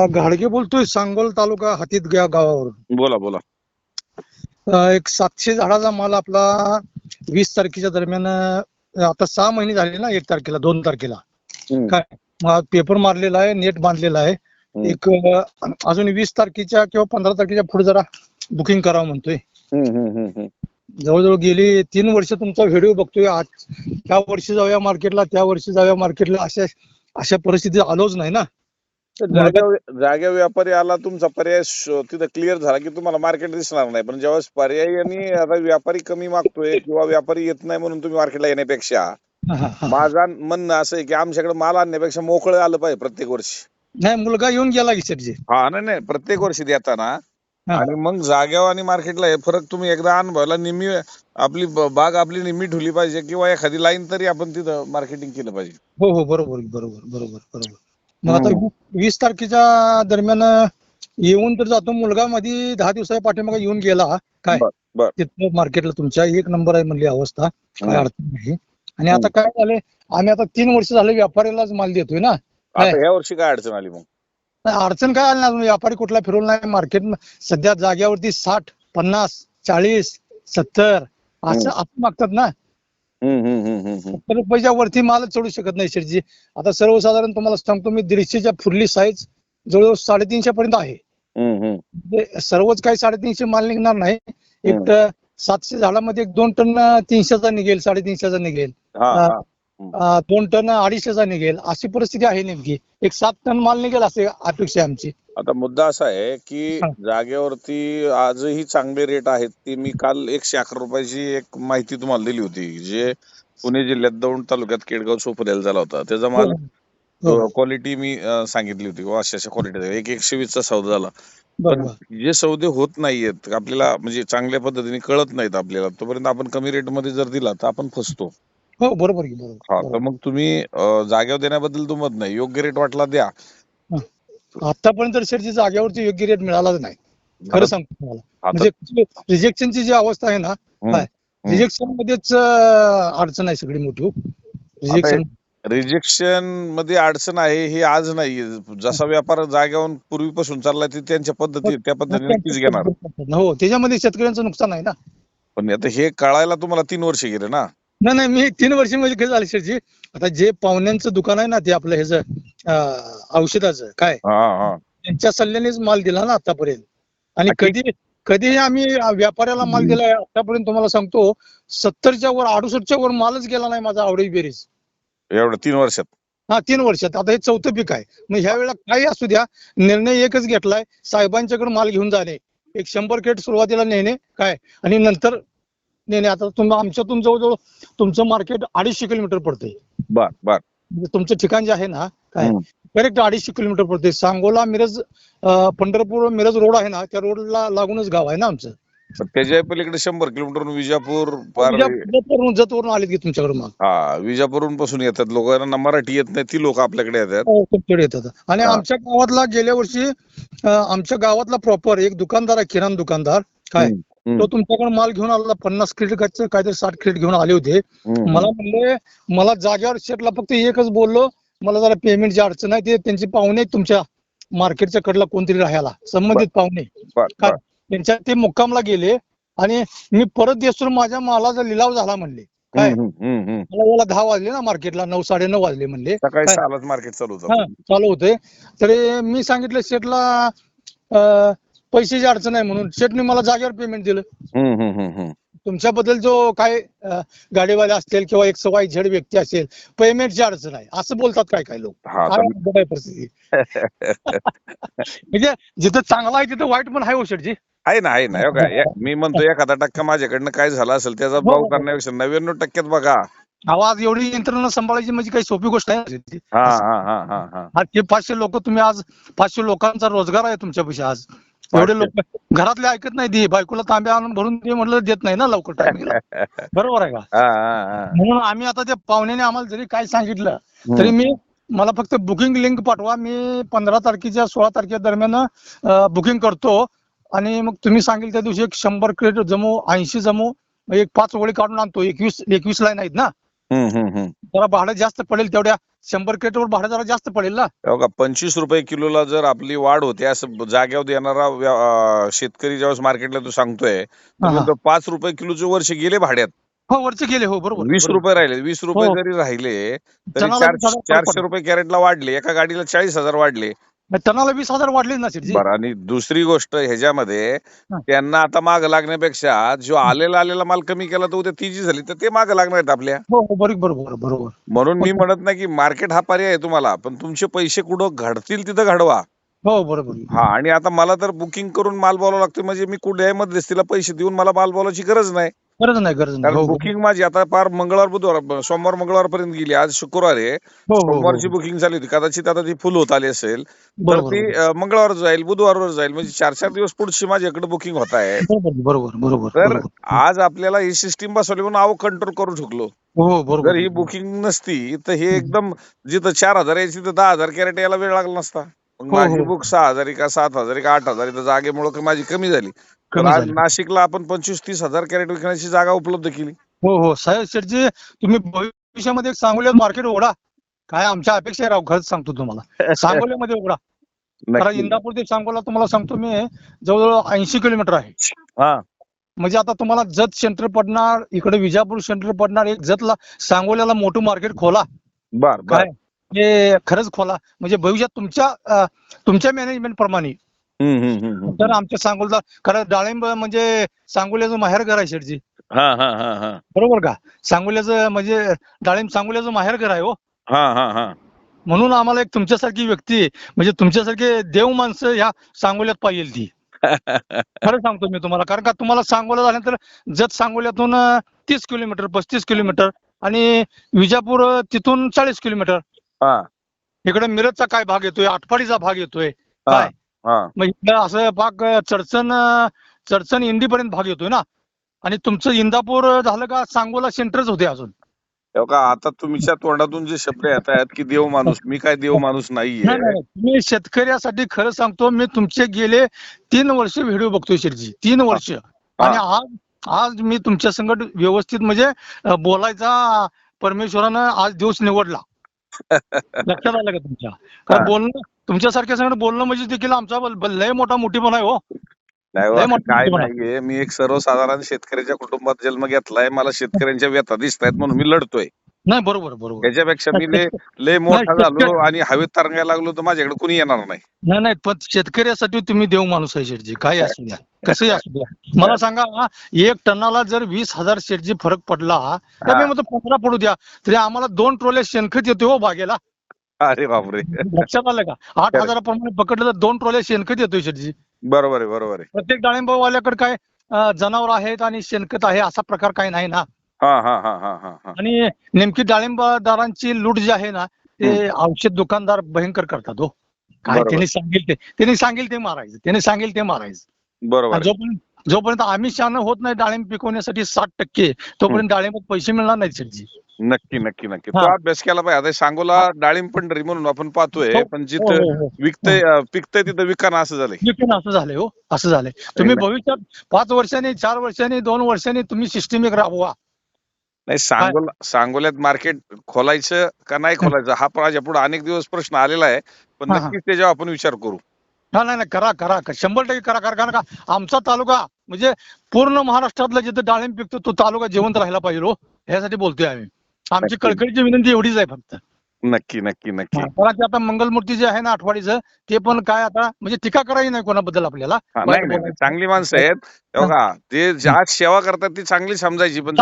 घाडगे बोलतोय, सांगोल तालुका हातीत गावावरून. बोला बोला. एक 700 झाडाचा माल आपला 20 तारखेच्या दरम्यान, आता 6 महिने झाले ना, 1 तारखेला 2 तारखेला हम्म, काय मग पेपर मारलेला आहे, नेट बांधलेला आहे. हम्म, एक अजून 20 तारखेच्या किंवा 15 तारखेच्या पुढे जरा बुकिंग करावं म्हणतोय. हम्म, हम्म, हम्म, हम्म. जवळजवळ गेली 3 वर्ष तुमचा व्हिडिओ बघतोय. आज त्या वर्षी जाऊया मार्केटला, त्या वर्षी जाऊया मार्केटला, अशा परिस्थितीत आलोच नाही ना. जाग्या व्यापारी आला, तुमचा पर्याय तिथं क्लिअर झाला की तुम्हाला मार्केट दिसणार नाही. पण जेव्हा पर्यायाने आता व्यापारी कमी मागतोय किंवा व्यापारी येत नाही म्हणून तुम्ही मार्केटला येण्यापेक्षा, माझं म्हणणं असं आहे की आमच्याकडे माल आणण्यापेक्षा मोकळं आलं पाहिजे प्रत्येक वर्षी. नाही, मुलगा येऊन गेला की शेटजी. हा, नाही प्रत्येक वर्षी देताना. आणि मग जाग्यावर आणि मार्केटला हे फरक तुम्ही एकदा अनुभवला. निम्मी आपली बाग आपली निम्मी ठेवली पाहिजे किंवा एखादी लाईन तरी आपण तिथं मार्केटिंग केलं पाहिजे. हो हो, बरोबर बरोबर बरोबर बरोबर. मग आता 20 तारखेच्या दरम्यान येऊन तर जातो. मुलगा मध्ये 10 दिवसाच्या पाठीमागे येऊन गेला. काय बर. तिथं मार्केटला तुमच्या 1 नंबर आहे म्हणली अवस्था, काय अडचण नाही. आणि आता काय झालंय, आम्ही आता 3 वर्ष झाले व्यापाऱ्यालाच माल देतोय ना. आता ह्या वर्षी काय अडचण आली मग? अडचण काय आली ना, व्यापारी कुठला फिरवला नाही. मार्केट सध्या जाग्यावरती 60, 50, 40, 70 असं आपण मागतात ना. 70 रुपयाच्या वरती मालच चढू शकत नाही शेटजी. आता सर्वसाधारण तुम्हाला सांगतो मी, 150च्या फुरली साईज जवळजवळ 350 पर्यंत आहे. सर्वच काही 350 माल निघणार नाही. एक 700 झाडामध्ये 2 टन 300चा निघेल, 350चा निघेल, 2 टन 250चा निघेल, अशी परिस्थिती आहे नेमकी. एक 7 टन माल निघेल असे अपेक्षा आहे आमची. आता मुद्दा असा आहे की जागेवरती आजही चांगले रेट आहेत. ती मी काल 111 रुपयाची एक माहिती तुम्हाला दिली होती, जे पुणे जिल्ह्यात दौंड तालुक्यात केडगाव सोपद्याला झाला होता. त्याचा माल क्वालिटी मी सांगितली होती, अशा क्वालिटी 120चा सौदा झाला. पण जे सौदे होत नाहीयेत आपल्याला, म्हणजे चांगल्या पद्धतीने कळत नाहीत आपल्याला, तोपर्यंत आपण कमी रेट मध्ये जर दिला तर आपण फसतो. हो, बरोबर. हा, तर मग तुम्ही जागेवर देण्याबद्दल दुमत नाही, योग्य रेट वाटला द्या. आतापर्यंत शेटची जागेवरती योग्य रेट मिळालाच नाही, खरं सांगतो तुम्हाला. म्हणजे रिजेक्शनची जी अवस्था आहे ना, रिजेक्शन मध्येच अडचण आहे सगळी मोठी. रिजेक्शन मध्ये अडचण आहे हे आज नाही, जसा व्यापार जागेवर पूर्वीपासून चाललाय ते त्यांच्या पद्धती, त्या पद्धतीने नक्कीच घेणार. हो, त्याच्यामध्ये शेतकऱ्यांचं नुकसान आहे ना. पण आता हे कळायला तुम्हाला 3 वर्ष गेले ना. नाही, मी 3 वर्ष म्हणजे काय झालं शेटजी, आता जे पाहुण्यांचं दुकान आहे ना, ते आपलं ह्याचं औषधाचं काय, त्यांच्या सल्ल्यानेच माल दिला ना आतापर्यंत. आणि कधी आम्ही व्यापाऱ्याला माल दिलाय आतापर्यंत तुम्हाला सांगतो, 70च्या वर 68च्या वर मालच गेला नाही माझा आवडी बेरीज एवढं 3 वर्षात. हा, 3 वर्षात. आता हे 4थं पीक आहे. मग ह्या वेळेला काही असू द्या, निर्णय एकच घेतलाय, साहेबांच्याकडे माल घेऊन जाणे, एक 100 क्रेट सुरुवातीला नेणे काय, आणि नंतर नेणे. आता आमच्यातून जवळजवळ तुमचं मार्केट 250 किलोमीटर पडतंय. बर. तुमचं ठिकाण जे आहे ना, काय करेक्ट 250 किलोमीटर पडते. सांगोला मिरज पंढरपूर मिरज रोड आहे ना, त्या रोडला लागूनच गाव आहे ना आमचं. त्याच्या पलीकडे 100 किलोमीटर विजापूर जतवरून आलेत की तुमच्याकडे मग. विजापूरहून पासून येतात लोक, मराठी येत नाही ती लोक आपल्याकडे येतात. तुमच्याकडे येतात. आणि आमच्या गावातला गेल्या वर्षी आमच्या गावातला प्रॉपर एक दुकानदार आहे, किराणा दुकानदार काय, तो तुमच्याकडे माल घेऊन आला 50 क्रेट काहीतरी 60 क्रेट घेऊन आले होते. मला म्हणले, मला जागेवर शेटला फक्त एकच बोललो, मला जरा पेमेंटची अडचण आहे, ते त्यांचे पाहुणे तुमच्या मार्केटच्या कडला कोणतरी राहायला संबंधित पाहुणे काय, त्यांच्या ते मुक्कामला गेले आणि मी परत देसून माझ्या मालाचा लिलाव झाला म्हणले. काय मला 10 वाजले ना मार्केटला, 9, 9:30 वाजले म्हणले. मार्केट चालू होते. तरी मी सांगितलं शेटला पैशाची अडचण आहे म्हणून, शेटने मला जागेवर पेमेंट दिलं. तुमच्याबद्दल जो काय गाडीवाले असतील किंवा XYZ व्यक्ती असेल, पेमेंटची अडचण आहे असं बोलतात काय लोक. काय परिस्थिती म्हणजे जिथं चांगला आहे तिथं वाईट पण आहे हो शेटजी. आहे ना. मी म्हणतो 1% माझ्याकडनं काय झालं असेल त्याचा भाव करण्यापेक्षा 99% बघा. आवाज एवढी यंत्रणा सांभाळायची म्हणजे काही सोपी गोष्ट आहे. ते 500 लोक, तुम्ही आज 500 लोकांचा रोजगार आहे तुमच्यापाशी. आज एवढे लोक घरातले ऐकत नाही, दे बायकोला तांब्या आणून भरून दे म्हटलं, देत नाही ना लवकर टायमिंगला. बरोबर आहे का? म्हणून आम्ही आता त्या पाहुण्याने आम्हाला जरी काय सांगितलं तरी मला फक्त बुकिंग लिंक पाठवा, मी 15 तारखेच्या 16 तारखे दरम्यान बुकिंग करतो. आणि मग तुम्ही सांगेल त्या दिवशी एक 100 क्रेट जमू, 80 जमू, एक 5 ओळी काढून आणतो. 21 लाईन आहेत ना, जरा भाडं जास्त पडेल तेवढ्या 100 क्रेटवर भाडं जरा जास्त पडेल ना. हो का 25 रुपये किलोला जर आपली वाढ होते असं जाग्यावर देणारा शेतकरी ज्यावेळेस मार्केटला तू सांगतोय हा, हा. तर 5 रुपये किलोचे वर्ष गेले भाड्यात. हो वरचे गेले. हो बरोबर 20 रुपये राहिले. 20 रुपये हो. जरी राहिले तरी टनाला 20,000 फरक 400 पडला. रुपये कॅरेटला वाढले. एका गाडीला 40,000 वाढले. टनाला 20,000 वाढले ना शेठजी. बरं आणि दुसरी गोष्ट ह्याच्यामध्ये हा. त्यांना आता माग लागण्यापेक्षा जो आलेला माल कमी केला तर उद्या ती जी झाली तर ते माग लागणार आहेत आपल्या. हो हो बरोबर बरोबर बरोबर. म्हणून मी म्हणत नाही की मार्केट हा पर्याय आहे तुम्हाला, पण तुमचे पैसे कुठं घडतील तिथं घडवा. हो बरोबर. हा आणि आता मला तर बुकिंग करून माल बोलावं लागतं म्हणजे मी कुठल्याही मध्यस्थीला पैसे देऊन मला माल बोलायची गरज नाही. गरज नाही गरज नाही. कारण हो हो बुकिंग माझी आता पार मंगळवार बुधवार सोमवार मंगळवार पर्यंत गेली. आज शुक्रवार आहे. हो हो सोमवारची हो. बुकिंग झाली होती. कदाचित आता ती फुल होत आली असेल तर बरोबर ती मंगळवार जाईल बुधवारवर जाईल म्हणजे 4-4 दिवस पुढची माझ्याकडे बुकिंग होत आहे. बरोबर बरोबर बरोबर तर बरोबर. आज आपल्याला ही सिस्टीम बसवली म्हणून आवक कंट्रोल करू शकलो. हो बरोबर. जर ही बुकिंग नसती तर हे एकदम जिथं 4,000 यायची तर 10,000 कॅरेट यायला वेळ लागला नसता. मग हो माझी हो बुक 6,000 का 7,000 का 8,000 तर जागेमुळे माझी कमी झाली. तर कमी आज झाली. नाशिकला आपण 25-30 हजार कॅरेट विकण्याची जागा उपलब्ध केली. हो हो साहेब शेठजी तुम्ही भविष्यामध्ये एक सांगोल्यात मार्केट उघडा. काय आमच्या अपेक्षा आहे राव खरंच सांगतो तुम्हाला. सांगोल्यामध्ये उघडा. कारण नक्की. इंदापूर ते सांगोला तुम्हाला सांगतो मी जवळजवळ 80 किलोमीटर आहे. हा म्हणजे आता तुम्हाला जत सेंटर पडणार इकडे विजापूर सेंटर पडणार एक जतला सांगोल्याला मोठं मार्केट खोला. बर बर. काय हे खरंच खोला म्हणजे भविष्यात तुमच्या मॅनेजमेंट प्रमाणे तर आमच्या सांगोला कारण डाळिंब म्हणजे सांगोल्याचं माहेरघर आहे शेठजी. हा हा हा हा बरोबर का. सांगोल्याचं म्हणजे डाळिंब सांगोल्याचं माहेरघर आहे हो. हा हा हा म्हणून आम्हाला एक तुमच्यासारखी व्यक्ती म्हणजे तुमच्यासारखे देव माणसं ह्या सांगोल्यात पाहिजे ती. खरं सांगतो मी तुम्हाला कारण का तुम्हाला सांगोला झाल्यानंतर जत सांगोल्यातून 30 किलोमीटर 35 किलोमीटर आणि विजापूर तिथून 40 किलोमीटर. हा इकडे मिरजचा काय भाग येतोय आटपाडीचा भाग येतोय हा काय हा मग इकडे असं भाग चडचण इंदीपर्यंत भाग येतोय ना. आणि तुमचं इंदापूर झालं का सांगोला सेंटरच होते अजून. हो का आता तुमच्या तोंडातून जे शब्द येत आहेत की देव माणूस मी काय देव माणूस नाहीये. नाही नाही मी शेतकऱ्यासाठी खरं सांगतो मी तुमचे गेले 3 वर्ष व्हिडिओ बघतोय शेठजी 3 वर्ष. आणि आज मी तुमच्या संगत व्यवस्थित म्हणजे बोलायचा परमेश्वरानं आज दिवस निवडला. लक्षात आलं का तुमच्या. कारण बोलणं तुमच्यासारख्या संगत बोलणं म्हणजे देखील आमचा लय मोठा मोठीपणा आहे हो. नाही हो, लय असं मोठा काय मोठीपणा आहे. नाहीये मी एक सर्वसाधारण शेतकऱ्याच्या कुटुंबात जन्म घेतलाय. मला शेतकऱ्यांच्या व्यथा दिसत आहेत म्हणून मी लढतोय. नाही बरोबर बरोबर. त्याच्यापेक्षा मी लय मोठा झालो आणि हवेत तरंगायला लागलो तर माझ्याकडे कुणी येणार नाही. नाही नाही पण शेतकऱ्यासाठी तुम्ही देव माणूस आहे शेठजी काय असू द्या कसंही असू द्या. मला सांगा 1 टनाला जर 20,000 शेठजी फरक पडला तर मी म्हणतो 15 पडू द्या तरी आम्हाला 2 ट्रॉल्या शेणखत येतो हो बागेला. अरे बापरे. लक्षात आलं का 8,000 प्रमाणे पकडलं तर 2 ट्रॉल्या शेणखत येतोय शेठजी. बरोबर आहे बरोबर आहे. प्रत्येक डाळिंबवाल्याकडे काय जनावर आहेत आणि शेणखत आहे असा प्रकार काही नाही ना. हा हा हा हा हा हा आणि नेमकी डाळिंबदारांची लूट जी आहे ना ते औषध दुकानदार भयंकर करतात हो. काय बरोबर. त्यांनी सांगेल ते मारायचं त्यांनी सांगेल ते मारायचं. बरोबर आणि आहे. जोपर्यंत आम्ही शहाणं होत नाही डाळिंब पिकवण्यासाठी 60% तोपर्यंत डाळिंबात पैसे मिळणार नाहीत शेठजी. नक्की नक्की नक्की हा. तो अभ्यास केला पाहिजे. आता सांगोला डाळिंब पंढरी म्हणून आपण पाहतोय हो, पण हो, जिथं हो, हो. पिकतंय तिथं विकाना असं झालंय. विकून असं झालंय हो असं झालंय. तुम्ही भविष्यात 5 वर्षांनी 4 वर्षांनी 2 वर्षांनी तुम्ही सिस्टीम एक राबवा. नाही सांगोल्यात मार्केट खोलायचं का नाही खोलायचं हा माझ्या पुढे अनेक दिवस प्रश्न आलेला आहे. पण हा, नक्कीच त्याच्यावर आपण विचार करू. हा नाही नाही करा करा 100% करा कारण का आमचा तालुका म्हणजे पूर्ण महाराष्ट्रातला जिथं डाळिंब पिकतो तो तालुका जिवंत राहिला पाहिजे हो ह्यासाठी बोलतोय आम्ही. आमची कळकळीची विनंती एवढीच आहे फक्त. नक्की नक्की नक्की. कारण ते आता मंगलमूर्ती जे आहे ना आठवाडीचं ते पण काय आता म्हणजे टीका करायची नाही कोणाबद्दल आपल्याला. नाही नाही चांगली माणसं आहेत. बघा ते आज सेवा करतात ती चांगली समजायची पण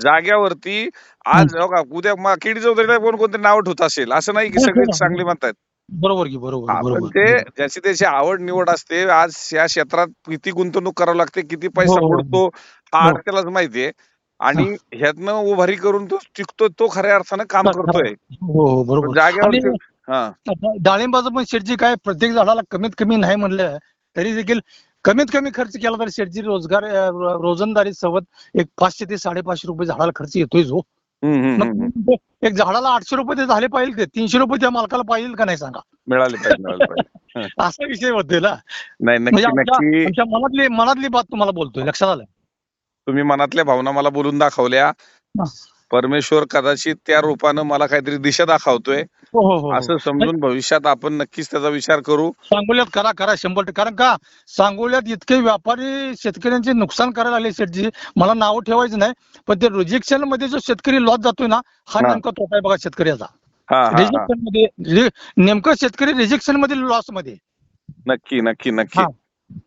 जाग्यावरती आज बघा उद्या किडी चौधरी कोणकोणते नाव ठेवत असेल असं नाही की सगळे चांगली म्हणतायत. बरोबर की बरोबर पण बरोबर. ते ज्याची त्याची आवड निवड असते. आज या क्षेत्रात किती गुंतवणूक करावी लागते किती पैसा बुडतो हा अर्थ त्यालाच माहितीये. आणि ह्यातनं उभारी करून तो टिकतो तो खऱ्या अर्थानं काम करतोय. हो बरोबर. जाग्यावर हा डाळिंबाचं पण शेठजी काय प्रत्येक झाडाला कमीत कमी नाही म्हणलं तरी देखील कमीत कमी खर्च केला तर शेठजी रोजंदारी सवत एक 500 ते 550 रुपये झाडाला खर्च येतोयच हो. मग एक झाडाला 800 रुपये ते झाले पाहिजे ते 300 रुपये त्या मालकाला पाहिजे का नाही सांगा. मिळाले पाहिजे. असा विषय होतोय ना. नाही म्हणजे नक्की नक्की आमच्या मनातली बात तुम्हाला बोलतोय लक्षात आलं. तुम्ही मनातल्या भावना मला बोलून दाखवल्या. परमेश्वर कदाचित त्या रूपानं मला काहीतरी दिशा दाखवतोय हो हो हो असं हो. समजून भविष्यात आपण नक्कीच त्याचा विचार करू. सांगोल्यात करा 100%. कारण का सांगोल्यात इतके व्यापारी शेतकऱ्यांचे नुकसान करायला आले शेठजी, मला नाव ठेवायचं नाही, पण ते रिजेक्शन मध्ये जो शेतकरी लॉस जातोय ना, हा हा. नेमका तोटा आहे बघा शेतकऱ्याचा. हा हा हा रिजेक्शन मध्ये नेमकं शेतकरी रिजेक्शन मध्ये लॉस मध्ये. नक्की नक्की नक्की हा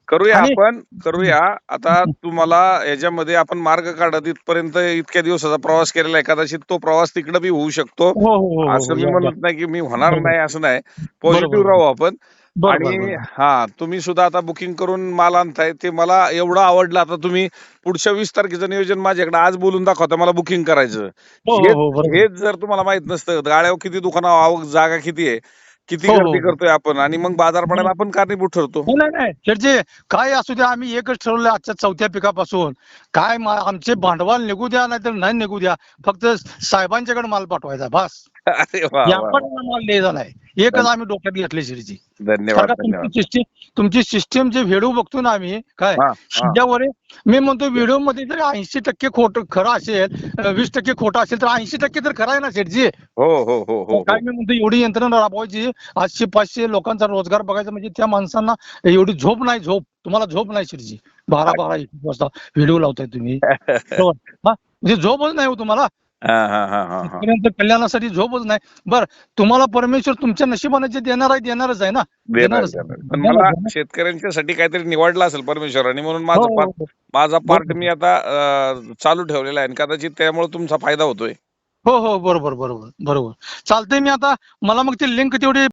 करूया आणि आपण करूया. आता तुम्हाला याच्यामध्ये आपण मार्ग काढत इथपर्यंत इतक्या दिवसाचा प्रवास केलेला आहे, कदाचित तो प्रवास तिकडे बी होऊ शकतो. हो हो हो हो असं हो मी या म्हणत नाही की मी होणार बरोबर नाही, असं नाही. बरोबर पॉझिटिव्ह राहू आपण. बरोबर आणि बरोबर. हा, तुम्ही सुद्धा आता बुकिंग करून माल आणताय, ते मला एवढं आवडलं. आता तुम्ही पुढच्या 20 तारखेचं नियोजन माझ्याकडे आज बोलून दाखवता, मला बुकिंग करायचं. हो हो हेच हो बरोबर. हेच जर तुम्हाला माहित नसतं, गाड्यावर किती दुकानं, आवक जागा किती आहे, किती हो हो गर्दी हो. करतोय आपण, आणि मग बाजार पडायला आपण कारणीभूत ठरतो. नाही नाही नाही शेठजी, काय असू द्या, आम्ही एकच ठरवलं आजच्या 4थ्या पिकापासून, काय आमचे भांडवल निघू द्या नाही तर नाही निघू द्या, फक्त साहेबांच्याकडे माल पाठवायचा बस. अरे वा वा. व्यापाऱ्यांना माल द्यायचा नाही, एकच आम्ही डोक्यात घेतले शेठजी. धन्यवाद कारण धन्यवाद. तुमची सिस्टीम जे व्हिडिओ बघतो ना आम्ही, काय हा हा त्याच्यावर मी म्हणतो व्हिडिओ मध्ये जर 80% खोटं खरं असेल, 20% खोटं असेल, तर 80% तर खरं आहे ना शेठजी. हो हो हो हो हो. काय मी म्हणतो, एवढी यंत्रणा राबवायची, 800-500 लोकांचा रोजगार बघायचा, म्हणजे त्या माणसांना एवढी झोप नाही. तुम्हाला झोप नाही शेठजी. 12-12 1 वाजता व्हिडिओ लावताय तुम्ही. बरोबर. हा, म्हणजे झोपच नाही हो तुम्हाला. हा हा हा हा हा. शेतकऱ्यांच्या कल्याणासाठी झोपच नाही. बर, तुम्हाला परमेश्वर तुमच्या नशिबाने जे देणार आहे देणारच आहे ना. देणार देणारच देणार. पण मला शेतकऱ्यांच्यासाठी काहीतरी निवडलं असेल परमेश्वराने, म्हणून माझा हो पार्ट हो माझा हो पार्ट मी आता चालू ठेवलेला आहे, आणि कदाचित त्यामुळे तुमचा फायदा होतोय. हो हो बरोबर बरोबर बरोबर. चालतंय, मी आता मला मग ती लिंक तेवढी